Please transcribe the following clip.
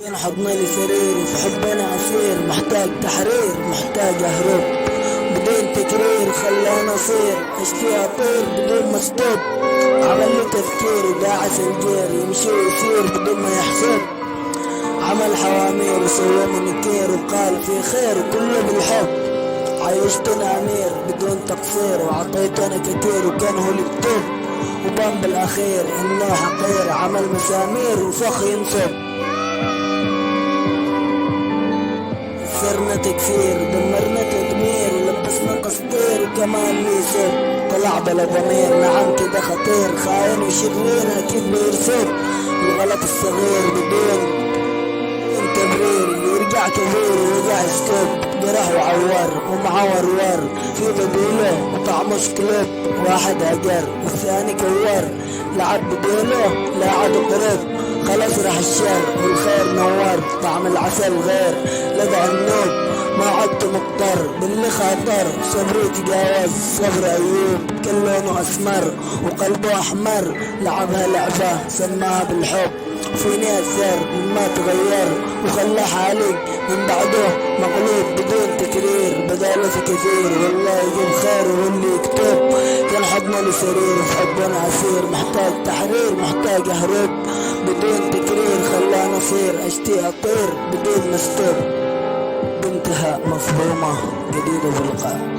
كان حضني لي سرير وفي حبنا عسير، محتاج تحرير محتاج اهرب بدون تكرير، خلاني اصير اشتي اطير بدون ما ستوب، عمل لي تفكير وداعس الجير يمشي ويصير بدون ما يحسب، عمل حوامير وسوى من كير وقال في خير وكله بالحب، عيشتنا امير بدون تقصير وعطيتنا كتير وكان هو الكتب، وبان بالاخير انه حقير عمل مسامير وفخ ينصب، صرنا تكفير دمرنا تدمير ولبسنا قسطير وكمان ميسر، طلع بلا ضمير نعم كده خطير، خاين وشرير اكيد بيرسل الغلط الصغير بدون تبرير، يرجع كبير ويرجع ستوب، جرح وعور ومعور ور في بديله وطعمش كلوب، واحد هجر والثاني كور لعب بديله لا عاد قرب، خلاص راح الشر والخير نور، طعم العسل غير لدى النوب، ما عدت مضطر باللي خاطر، صبري تجاوز صبر ايوب، كل لونه اسمر وقلبه احمر، لعبها لعبه سماها بالحب، فيني الزر ما تغير وخلى حالي من بعده مقلوب بدون تكرير، بداله في كثير والله يجيب خير واللي يكتب، كان حضنه لسرير وفي حبنا عسير، محتاج تحرير محتاج اهرب بدون تكرير، خلاني اصير اشتي اطير بدون ما استر، بانتهاء مفهومه جديده في اللقاء.